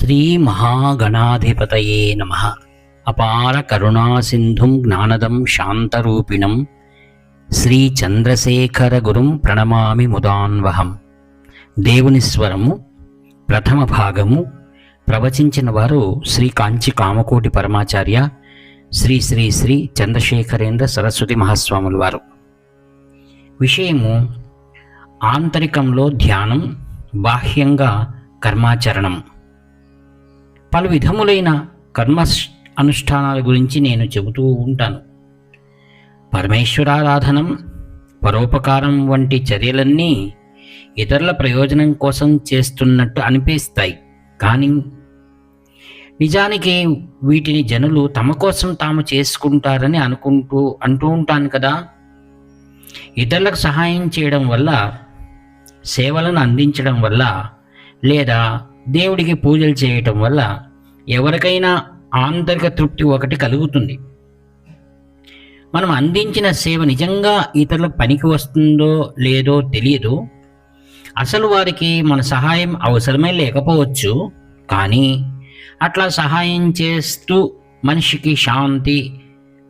శ్రీ మహాగణాధిపతయే నమః. అపార కరుణాసింధుం జ్ఞానదం శాంతరూపిణం శ్రీ చంద్రశేఖర గురుం ప్రణమామి ముదాన్వహం. దేవుని స్వరము ప్రథమ భాగము ప్రవచించిన వారు శ్రీ కాంచి కామకోటి పరమాచార్య శ్రీ శ్రీ శ్రీ చంద్రశేఖరేంద్ర సరస్వతి మహాస్వాముల వారు. విషయము ఆంతరికంలో ధ్యానం, బాహ్యంగా కర్మాచరణం. పలు విధములైన కర్మ అనుష్ఠానాల గురించి నేను చెబుతూ ఉంటాను. పరమేశ్వరారాధనం, పరోపకారం వంటి చర్యలన్నీ ఇతరుల ప్రయోజనం కోసం చేస్తున్నట్టు అనిపిస్తాయి. కానీ నిజానికి వీటిని జనులు తమ కోసం తాము చేసుకుంటారని అంటూ ఉంటాను కదా. ఇతరులకు సహాయం చేయడం వల్ల, సేవలను అందించడం వల్ల, లేదా దేవుడికి పూజలు చేయటం వల్ల ఎవరికైనా ఆంతరిక తృప్తి ఒకటి కలుగుతుంది. మనం అందించిన సేవ నిజంగా ఇతరులకు పనికి వస్తుందో లేదో తెలియదు. అసలు వారికి మన సహాయం అవసరమే లేకపోవచ్చు. కానీ అట్లా సహాయం చేస్తూ మనిషికి శాంతి,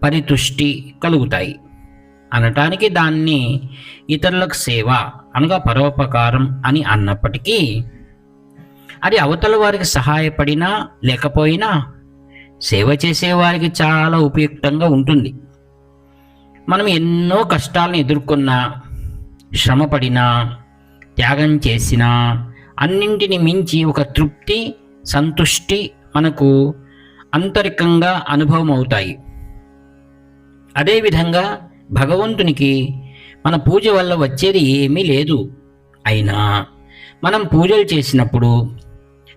పరితుష్టి కలుగుతాయి అనటానికి దాన్ని ఇతరులకు సేవ అనగా పరోపకారం అని అన్నప్పటికీ అది అవతల వారికి సహాయపడినా లేకపోయినా సేవ చేసేవారికి చాలా ఉపయుక్తంగా ఉంటుంది. మనం ఎన్నో కష్టాలను ఎదుర్కొన్నా, శ్రమపడినా, త్యాగం చేసినా అన్నింటిని మించి ఒక తృప్తి, సంతుష్టి మనకు ఆంతరికంగా అనుభవం అవుతాయి. అదేవిధంగా భగవంతునికి మన పూజ వల్ల వచ్చేది ఏమీ లేదు. అయినా మనం పూజలు చేసినప్పుడు,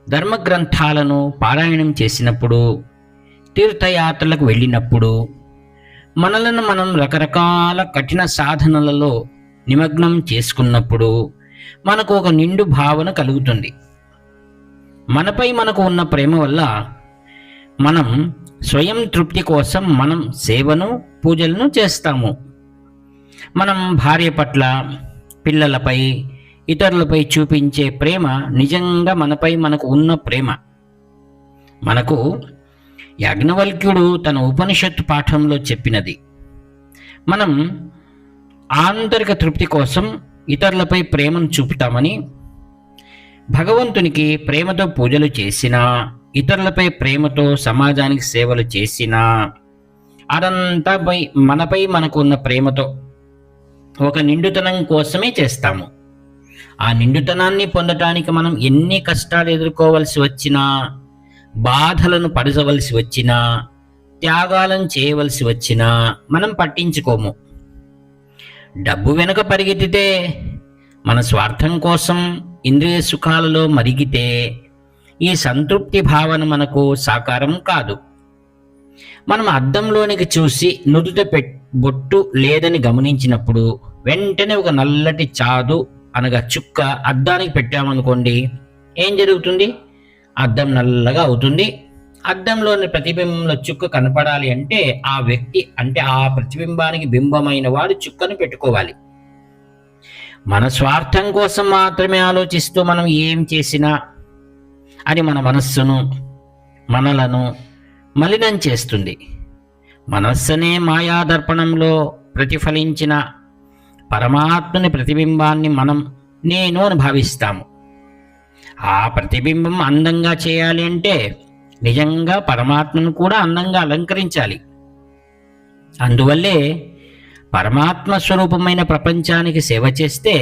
ధర్మగ్రంథాలను పారాయణం చేసినప్పుడు, తీర్థయాత్రలకు వెళ్ళినప్పుడు, మనలను మనం రకరకాల కఠిన సాధనలలో నిమగ్నం చేసుకున్నప్పుడు మనకు ఒక నిండు భావన కలుగుతుంది. మనపై మనకు ఉన్న ప్రేమ వల్ల మనం స్వయం తృప్తి కోసం మనం సేవను, పూజలను చేస్తాము. మనం భార్య పట్ల, పిల్లలపై, ఇతరులపై చూపించే ప్రేమ నిజంగా మనపై మనకు ఉన్న ప్రేమ. మనకు యాజ్ఞవల్క్యుడు తన ఉపనిషత్తు పాఠంలో చెప్పినది. మనం ఆంతరిక తృప్తి కోసం ఇతరులపై ప్రేమను చూపుతామని. భగవంతునికి ప్రేమతో పూజలు చేసినా, ఇతరులపై ప్రేమతో సమాజానికి సేవలు చేసినా అదంతా మనపై మనకు ఉన్న ప్రేమతో ఒక నిండుతనం కోసమే చేస్తాము. ఆ నిండుతనాన్ని పొందటానికి మనం ఎన్ని కష్టాలు ఎదుర్కోవలసి వచ్చినా, బాధలను పడవలసి వచ్చినా, త్యాగాలను చేయవలసి వచ్చినా మనం పట్టించుకోము. డబ్బు వెనుక పరిగెత్తితే, మన స్వార్థం కోసం ఇంద్రియ సుఖాలలో మరిగితే ఈ సంతృప్తి భావన మనకు సాకారం కాదు. మనం అద్దంలోనికి చూసి నుదుట బొట్టు లేదని గమనించినప్పుడు వెంటనే ఒక నల్లటి చాదు అనగా చుక్క అద్దానికి పెట్టామనుకోండి, ఏం జరుగుతుంది? అద్దం నల్లగా అవుతుంది. అద్దంలోని ప్రతిబింబంలో చుక్క కనపడాలి అంటే ఆ వ్యక్తి, అంటే ఆ ప్రతిబింబానికి బింబమైన వాడు చుక్కను పెట్టుకోవాలి. మన స్వార్థం కోసం మాత్రమే ఆలోచిస్తూ మనం ఏం చేసినా అది మన మనస్సును, మనలను మలినం చేస్తుంది. మనస్సునే మాయాదర్పణంలో ప్రతిఫలించిన పరమాత్మని ప్రతిబింబాన్ని మనం నేను అని భావిస్తాము. ఆ ప్రతిబింబం అందంగా చేయాలి అంటే నిజంగా పరమాత్మను కూడా అందంగా అలంకరించాలి. అందువల్లే పరమాత్మ స్వరూపమైన ప్రపంచానికి సేవ చేస్తే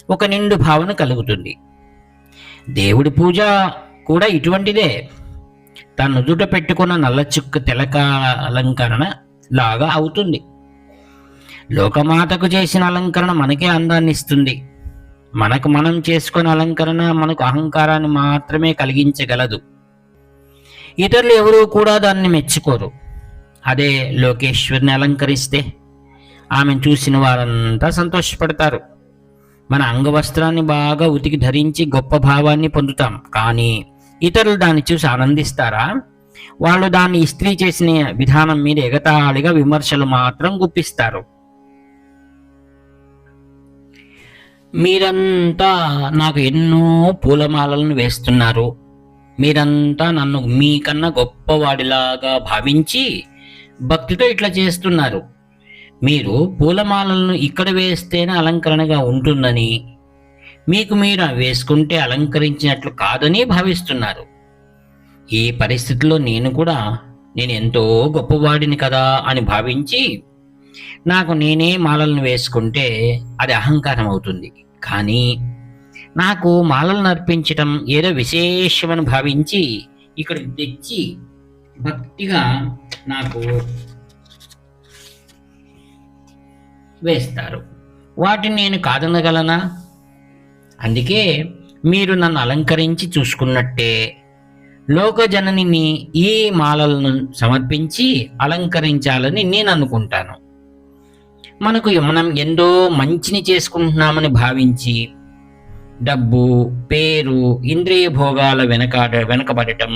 ఒక నిండు భావన కలుగుతుంది. దేవుడి పూజ కూడా ఇటువంటిదే. తన నుదుట పెట్టుకున్న నల్ల చుక్క తెలక అలంకరణ లాగా అవుతుంది. లోకమాతకు చేసిన అలంకరణ మనకే అందాన్ని ఇస్తుంది. మనకు మనం చేసుకున్న అలంకరణ మనకు అహంకారాన్ని మాత్రమే కలిగించగలదు. ఇతరులు ఎవరూ కూడా దాన్ని మెచ్చుకోరు. అదే లోకేశ్వరిని అలంకరిస్తే ఆమెను చూసిన వారంతా సంతోషపడతారు. మన అంగవస్త్రాన్ని బాగా ఉతికి ధరించి గొప్ప భావాన్ని పొందుతాం. కానీ ఇతరులు దాన్ని చూసి ఆనందిస్తారా? వాళ్ళు దాన్ని ఇస్త్రీ చేసిన విధానం మీద ఎగతాళిగా విమర్శలు మాత్రం గుప్పిస్తారు. మీరంతా నాకు ఎన్నో పూలమాలలను వేస్తున్నారు, మీరంతా నన్ను మీకన్నా గొప్పవాడిలాగా భావించి భక్తితో ఇట్లా చేస్తున్నారు. మీరు పూలమాలలను ఇక్కడ వేస్తేనే అలంకరణగా ఉంటుందని, మీకు మీరు వేసుకుంటే అలంకరించినట్లు కాదని భావిస్తున్నారు. ఈ పరిస్థితిలో నేను ఎంతో గొప్పవాడిని కదా అని భావించి నాకు నేనే మాలలను వేసుకుంటే అది అహంకారం అవుతుంది. కానీ నాకు మాలలను అర్పించటం ఏదో విశేషమని భావించి ఇక్కడ తెచ్చి భక్తిగా నాకు వేస్తారు. వాటిని నేను కాదనగలనా? అందుకే మీరు నన్ను అలంకరించి చూసుకున్నట్టే లోకజననిని ఈ మాలలను సమర్పించి అలంకరించాలని నేను అనుకుంటాను. మనం ఎంతో మంచిని చేసుకుంటున్నామని భావించి డబ్బు, పేరు, ఇంద్రియ భోగాల వెనకబడటం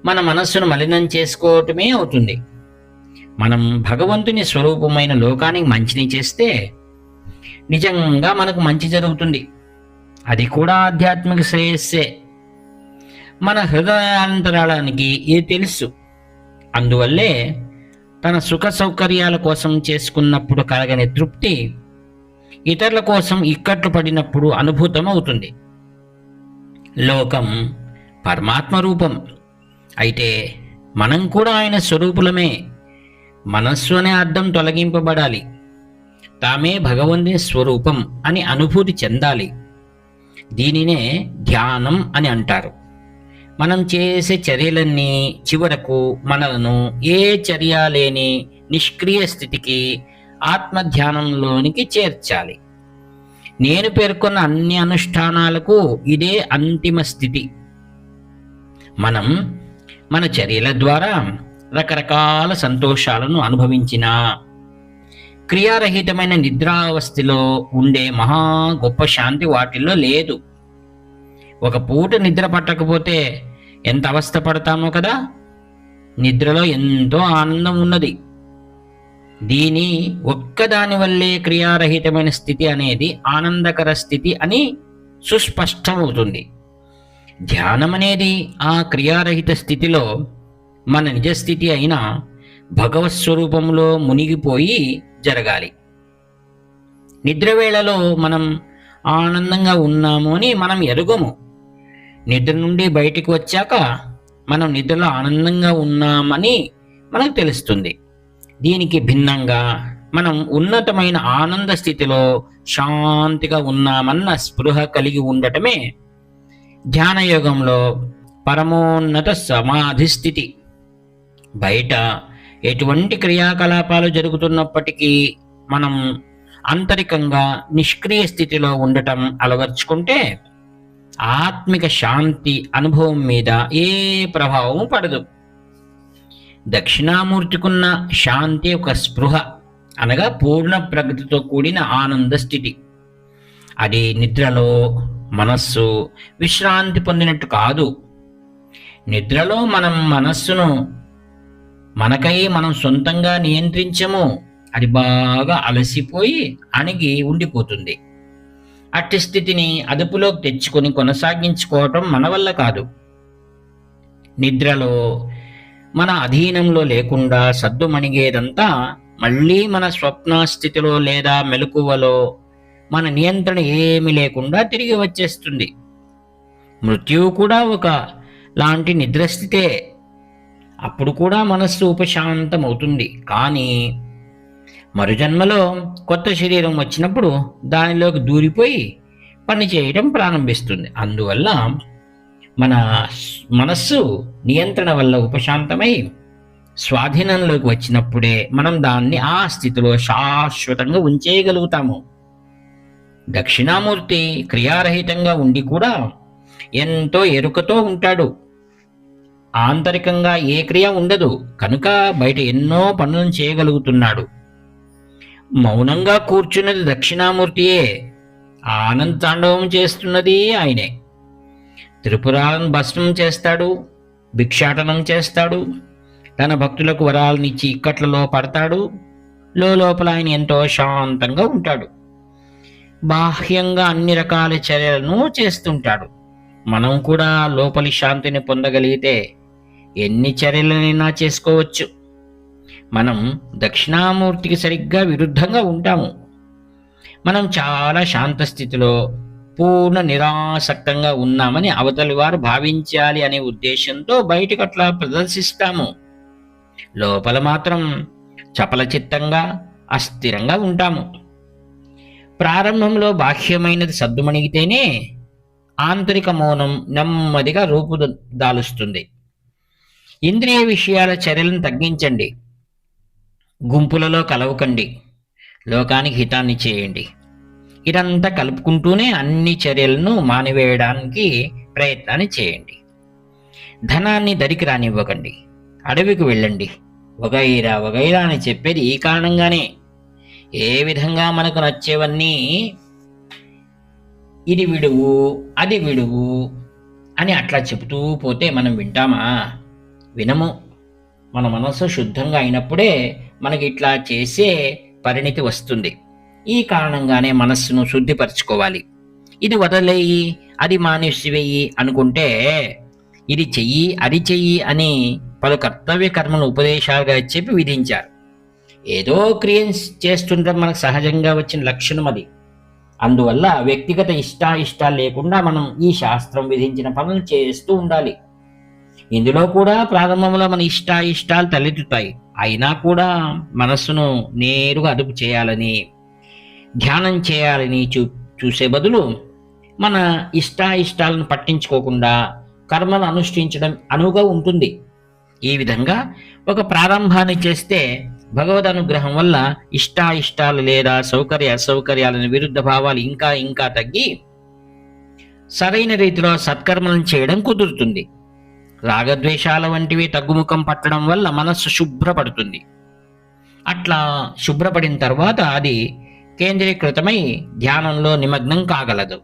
మన మనస్సును మలినం చేసుకోవటమే అవుతుంది. మనం భగవంతుని స్వరూపమైన లోకానికి మంచిని చేస్తే నిజంగా మనకు మంచి జరుగుతుంది. అది కూడా ఆధ్యాత్మిక శ్రేయస్సే. మన హృదయాంతరాళానికి ఇది తెలుసు. అందువల్లే తన సుఖ సౌకర్యాల కోసం చేసుకున్నప్పుడు కలగని తృప్తి ఇతరుల కోసం ఇక్కట్లు పడినప్పుడు అనుభూతం అవుతుంది. లోకం పరమాత్మ రూపం అయితే మనం కూడా ఆయన స్వరూపులమే. మనస్సు అనే అర్థం తొలగింపబడాలి. తామే భగవంతుని స్వరూపం అని అనుభూతి చెందాలి. దీనినే ధ్యానం అని అంటారు. మనం చేసే చర్యలన్నీ చివరకు మనలను ఏ చర్య లేని నిష్క్రియ స్థితికి ఆత్మధ్యానంలోనికి చేర్చాలి. నేను పేర్కొన్న అన్ని అనుష్ఠానాలకు ఇదే అంతిమ స్థితి. మనం మన చర్యల ద్వారా రకరకాల సంతోషాలను అనుభవించినా క్రియారహితమైన నిద్రావస్థలో ఉండే మహా గొప్ప శాంతి వాటిల్లో లేదు. ఒక పూట నిద్ర పట్టకపోతే ఎంత అవస్థ పడతామో కదా. నిద్రలో ఎంతో ఆనందం ఉన్నది. దీని ఒక్కదాని వల్లే క్రియారహితమైన స్థితి అనేది ఆనందకర స్థితి అని సుస్పష్టమవుతుంది. ధ్యానం అనేది ఆ క్రియారహిత స్థితిలో మన నిజస్థితి అయిన భగవత్ స్వరూపంలో మునిగిపోయి జరగాలి. నిద్రవేళలో మనం ఆనందంగా ఉన్నాము అని మనం ఎరుగము. నిద్ర నుండి బయటికి వచ్చాక మనం నిద్రలో ఆనందంగా ఉన్నామని మనకు తెలుస్తుంది. దీనికి భిన్నంగా మనం ఉన్నతమైన ఆనంద స్థితిలో శాంతిగా ఉన్నామన్న స్పృహ కలిగి ఉండటమే ధ్యానయోగంలో పరమోన్నత సమాధి స్థితి. బయట ఎటువంటి క్రియాకలాపాలు జరుగుతున్నప్పటికీ మనం ఆంతరికంగా నిష్క్రియ స్థితిలో ఉండటం అలవర్చుకుంటే ఆత్మిక శాంతి అనుభవం మీద ఏ ప్రభావం పడదు. దక్షిణామూర్తికున్న శాంతి ఒక స్పృహ అనగా పూర్ణ ప్రగతితో కూడిన ఆనంద స్థితి. అది నిద్రలో మనస్సు విశ్రాంతి పొందినట్టు కాదు. నిద్రలో మనం మనస్సును మనకై మనం సొంతంగా నియంత్రించము. అది బాగా అలసిపోయి అణిగి ఉండిపోతుంది. అట్టి స్థితిని అదుపులోకి తెచ్చుకొని కొనసాగించుకోవటం మన వల్ల కాదు. నిద్రలో మన అధీనంలో లేకుండా సద్దుమణిగేదంతా మళ్ళీ మన స్వప్న స్థితిలో లేదా మెలకువలో మన నియంత్రణ ఏమీ లేకుండా తిరిగి వచ్చేస్తుంది. మృత్యువు కూడా ఒక లాంటి నిద్రస్థితే. అప్పుడు కూడా మనస్సు ఉపశాంతం అవుతుంది. కానీ మరుజన్మలో కొత్త శరీరం వచ్చినప్పుడు దానిలోకి దూరిపోయి పని చేయటం ప్రారంభిస్తుంది. అందువల్ల మన మనస్సు నియంత్రణ వల్ల ఉపశాంతమై స్వాధీనంలోకి వచ్చినప్పుడే మనం దాన్ని ఆ స్థితిలో శాశ్వతంగా ఉంచేయగలుగుతాము. దక్షిణామూర్తి క్రియారహితంగా ఉండి కూడా ఎంతో ఎరుకతో ఉంటాడు. ఆంతరికంగా ఏ క్రియ ఉండదు కనుక బయట ఎన్నో పనులను చేయగలుగుతున్నాడు. మౌనంగా కూర్చున్నది దక్షిణామూర్తియే. ఆనంద తాండవం చేస్తున్నది ఆయనే. త్రిపురాలను భస్మం చేస్తాడు, భిక్షాటనం చేస్తాడు, తన భక్తులకు వరాలనిచ్చి ఇక్కట్లలో పడతాడు. లోపల ఆయన ఎంతో శాంతంగా ఉంటాడు. బాహ్యంగా అన్ని రకాల చర్యలను చేస్తుంటాడు. మనం కూడా లోపలి శాంతిని పొందగలిగితే ఎన్ని చర్యలనైనా చేసుకోవచ్చు. మనం దక్షిణామూర్తికి సరిగ్గా విరుద్ధంగా ఉంటాము. మనం చాలా శాంత స్థితిలో పూర్ణ నిరాసక్తంగా ఉన్నామని అవతలి వారు భావించాలి అనే ఉద్దేశంతో బయటకు అట్లా ప్రదర్శిస్తాము. లోపల మాత్రం చపల చిత్తంగా అస్థిరంగా ఉంటాము. ప్రారంభంలో బాహ్యమైనది సద్దుమణిగితేనే ఆంతరిక మౌనం నెమ్మదిగా రూపుదాలుస్తుంది. ఇంద్రియ విషయాల చర్యలను తగ్గించండి. గుంపులలో కలవకండి. లోకానికి హితాన్ని చేయండి. ఇదంతా కలుపుకుంటూనే అన్ని చర్యలను మానివేయడానికి ప్రయత్నాన్ని చేయండి. ధనాన్ని దరికి రానివ్వకండి. అడవికి వెళ్ళండి. వగైరా వగైరా అని చెప్పేది ఈ కారణంగానే. ఏ విధంగా మనకు నచ్చేవన్నీ ఇది విడువు అది విడువు అని అట్లా చెబుతూ పోతే మనం వింటామా? వినము. మన మనసు శుద్ధంగా అయినప్పుడే మనకి ఇట్లా చేసే పరిణితి వస్తుంది. ఈ కారణంగానే మనస్సును శుద్ధిపరచుకోవాలి. ఇది వదిలేయి, అది మానేసివేయి అనుకుంటే ఇది చెయ్యి అది చెయ్యి అని పలు కర్తవ్య కర్మను ఉపదేశాలుగా చెప్పి విధించారు. ఏదో క్రియ చేస్తుంటే మనకు సహజంగా వచ్చిన లక్షణం అది. అందువల్ల వ్యక్తిగత ఇష్టాయిష్టాలు లేకుండా మనం ఈ శాస్త్రం విధించిన పనులు చేస్తూ ఉండాలి. ఇందులో కూడా ప్రారంభంలో మన ఇష్టాయిష్టాలు తలెత్తుతాయి. అయినా కూడా మనస్సును నేరుగా అదుపు చేయాలని, ధ్యానం చేయాలని చూసే బదులు మన ఇష్టాయిష్టాలను పట్టించుకోకుండా కర్మను అనుష్ఠించడం అనువుగా ఉంటుంది. ఈ విధంగా ఒక ప్రారంభాన్ని చేస్తే భగవద్ అనుగ్రహం వల్ల ఇష్టాయిష్టాలు లేదా సౌకర్య అసౌకర్యాలను విరుద్ధ భావాలు ఇంకా ఇంకా తగ్గి సరైన రీతిలో సత్కర్మలను చేయడం కుదురుతుంది. రాగద్వేషాల వంటివి తగ్గుముఖం పట్టడం వల్ల మనస్సు శుభ్రపడుతుంది. అట్లా శుభ్రపడిన తర్వాత అది కేంద్రీకృతమై ధ్యానంలో నిమగ్నం కాగలదు.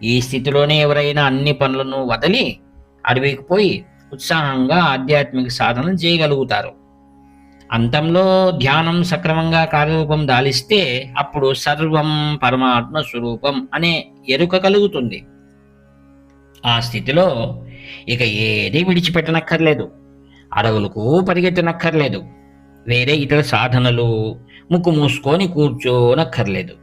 ఈ స్థితిలోనే ఎవరైనా అన్ని పనులను వదిలి అడవికి పోయి ఉత్సాహంగా ఆధ్యాత్మిక సాధన చేయగలుగుతారు. అంతంలో ధ్యానం సక్రమంగా కార్యరూపం దాలిస్తే అప్పుడు సర్వం పరమాత్మ స్వరూపం అనే ఎరుక కలుగుతుంది. ఆ స్థితిలో ఇక ఏది విడిచిపెట్టనక్కర్లేదు. అడవులకు పరిగెత్తనక్కర్లేదు. వేరే ఇతర సాధనలు ముక్కు మూసుకొని కూర్చోనక్కర్లేదు.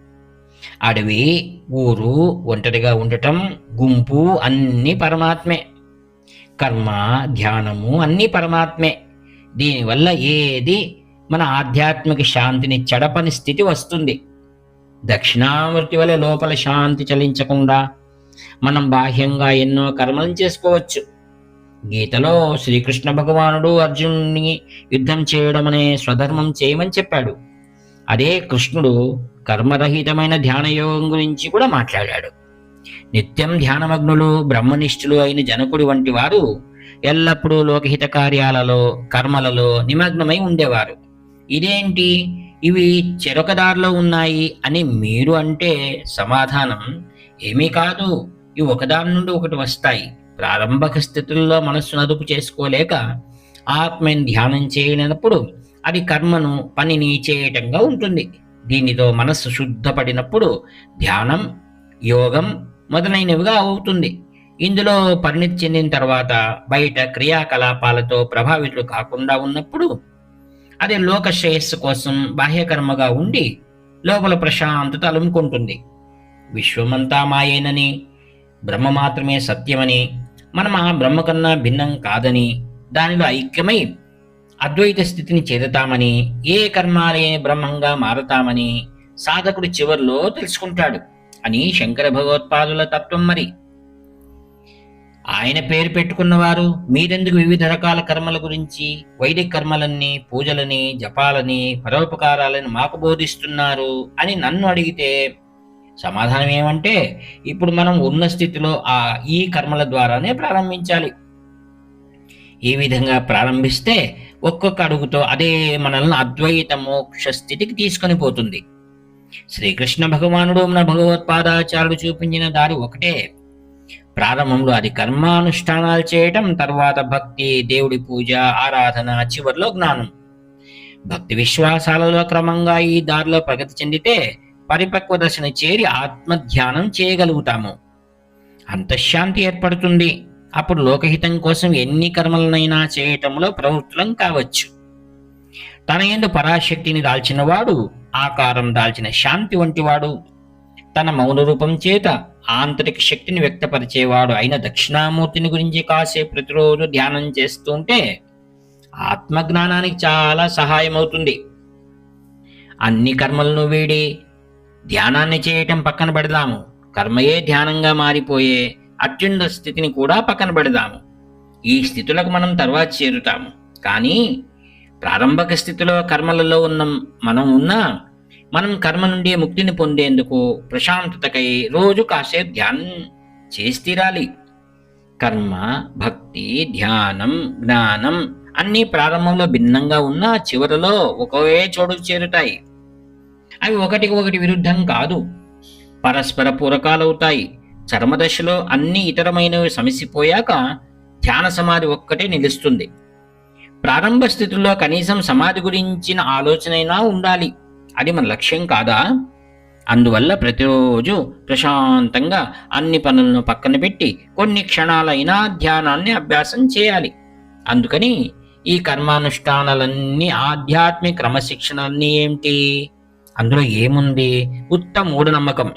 అడవి, ఊరు, ఒంటరిగా ఉండటం, గుంపు అన్నీ పరమాత్మే. కర్మ, ధ్యానము అన్నీ పరమాత్మే. దీనివల్ల ఏది మన ఆధ్యాత్మిక శాంతిని చెడపని స్థితి వస్తుంది. దక్షిణామూర్తి వలె లోపల శాంతి చలించకుండా మనం బాహ్యంగా ఎన్నో కర్మలను చేసుకోవచ్చు. గీతలో శ్రీకృష్ణ భగవానుడు అర్జునుడిని యుద్ధం చేయడం అనే స్వధర్మం చేయమని చెప్పాడు. అదే కృష్ణుడు కర్మరహితమైన ధ్యానయోగం గురించి కూడా మాట్లాడాడు. నిత్యం ధ్యానమగ్నులు బ్రహ్మనిష్ఠులు అయిన జనకుడి వంటి వారు ఎల్లప్పుడూ లోకహిత కార్యాలలో కర్మలలో నిమగ్నమై ఉండేవారు. ఇదేంటి, ఇవి చెరొక దారిలో ఉన్నాయి అని మీరు అంటే సమాధానం ఏమీ కాదు. ఇవి ఒకదాని నుండి ఒకటి వస్తాయి. ప్రారంభక స్థితుల్లో మనస్సును అదుపు చేసుకోలేక ఆత్మని ధ్యానం చేయలేనప్పుడు అది కర్మను పనిని చేయటంగా ఉంటుంది. దీనితో మనస్సు శుద్ధపడినప్పుడు ధ్యానం, యోగం మొదలైనవిగా అవుతుంది. ఇందులో పరిణితి చెందిన తర్వాత బయట క్రియాకలాపాలతో ప్రభావితులు కాకుండా ఉన్నప్పుడు అది లోక శ్రేయస్సు కోసం బాహ్యకర్మగా ఉండి లోపల ప్రశాంతత అలుముకుంటుంది. విశ్వమంతా మాయేనని, బ్రహ్మ మాత్రమే సత్యమని, మనం ఆ బ్రహ్మ కన్నా భిన్నం కాదని, దానిలో ఐక్యమై అద్వైత స్థితిని చేరుతామని, ఏ కర్మాలే బ్రహ్మంగా మారతామని సాధకుడు చివర్లో తెలుసుకుంటాడు అని శంకర భగవత్పాదుల తత్వం. మరి ఆయన పేరు పెట్టుకున్నవారు మీరెందుకు వివిధ రకాల కర్మల గురించి, వైదిక కర్మలన్నీ, పూజలని, జపాలని, పరోపకారాలని మాకు బోధిస్తున్నారు అని నన్ను అడిగితే సమాధానం ఏమంటే, ఇప్పుడు మనం ఉన్న స్థితిలో ఈ కర్మల ద్వారానే ప్రారంభించాలి. ఈ విధంగా ప్రారంభిస్తే ఒక్కొక్క అడుగుతో అదే మనల్ని అద్వైత మోక్ష స్థితికి తీసుకొని పోతుంది. శ్రీకృష్ణ భగవానుడు మన భగవత్పాదాచార్యుడు చూపించిన దారి ఒకటే. ప్రారంభంలో అది కర్మానుష్ఠానాలు చేయటం, తర్వాత భక్తి, దేవుడి పూజ, ఆరాధన, చివరిలో జ్ఞానం. భక్తి విశ్వాసాలలో క్రమంగా ఈ దారిలో ప్రగతి చెందితే పరిపక్వ దశను చేరి ఆత్మధ్యానం చేయగలుగుతాము. అంతఃశాంతి ఏర్పడుతుంది. అప్పుడు లోకహితం కోసం ఎన్ని కర్మలనైనా చేయటంలో ప్రవృత్తులం కావచ్చు. తన యందు పరాశక్తిని దాల్చినవాడు ఆకారం దాల్చిన శాంతి వంటివాడు. తన మౌన రూపం చేత ఆంతరిక శక్తిని వ్యక్తపరిచేవాడు అయిన దక్షిణామూర్తిని గురించి కాసేపు ప్రతిరోజు ధ్యానం చేస్తుంటే ఆత్మజ్ఞానానికి చాలా సహాయం అవుతుంది. అన్ని కర్మలను వీడి ధ్యానాన్ని చేయటం పక్కన పెడదాము. కర్మయే ధ్యానంగా మారిపోయే అత్యున్నత స్థితిని కూడా పక్కన పెడదాము. ఈ స్థితులకు మనం తర్వాత చేరుతాము. కానీ ప్రారంభక స్థితిలో కర్మలలో మనం కర్మ నుండి ముక్తిని పొందేందుకు ప్రశాంతతకై రోజు కాసేపు ధ్యానం చేసి తీరాలి. కర్మ, భక్తి, ధ్యానం, జ్ఞానం అన్నీ ప్రారంభంలో భిన్నంగా ఉన్నా చివరలో ఒకే చోటుకు చేరుతాయి. అవి ఒకటికి ఒకటి విరుద్ధం కాదు, పరస్పర పూరకాలవుతాయి. చర్మదశలో అన్ని ఇతరమైనవి సమసిపోయాక ధ్యాన సమాధి ఒక్కటే నిలుస్తుంది. ప్రారంభ స్థితిలో కనీసం సమాధి గురించిన ఆలోచనైనా ఉండాలి. అది మన లక్ష్యం కాదా? అందువల్ల ప్రతిరోజు ప్రశాంతంగా అన్ని పనులను పక్కన పెట్టి కొన్ని క్షణాలైనా ధ్యానాన్ని అభ్యాసం చేయాలి. అందుకని ఈ కర్మానుష్ఠానాలన్నీ, ఆధ్యాత్మిక క్రమశిక్షణలన్నీ ఏమిటి? అందులో ఏముంది? ఉత్తమ మూఢనమ్మకం.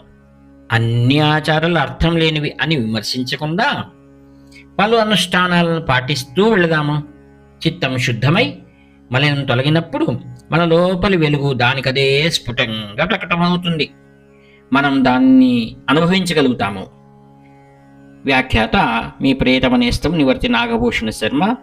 అన్ని ఆచారాలు అర్థం లేనివి అని విమర్శించకుండా పలు అనుష్ఠానాలను పాటిస్తూ వెళదాము. చిత్తం శుద్ధమై మలినం తొలగినప్పుడు మన లోపలి వెలుగు దానికదే స్ఫుటంగా ప్రకటమవుతుంది. మనం దాన్ని అనుభవించగలుగుతాము. వ్యాఖ్యాత మీ ప్రియతమ నేస్తం నివర్తి నాగభూషణ శర్మ.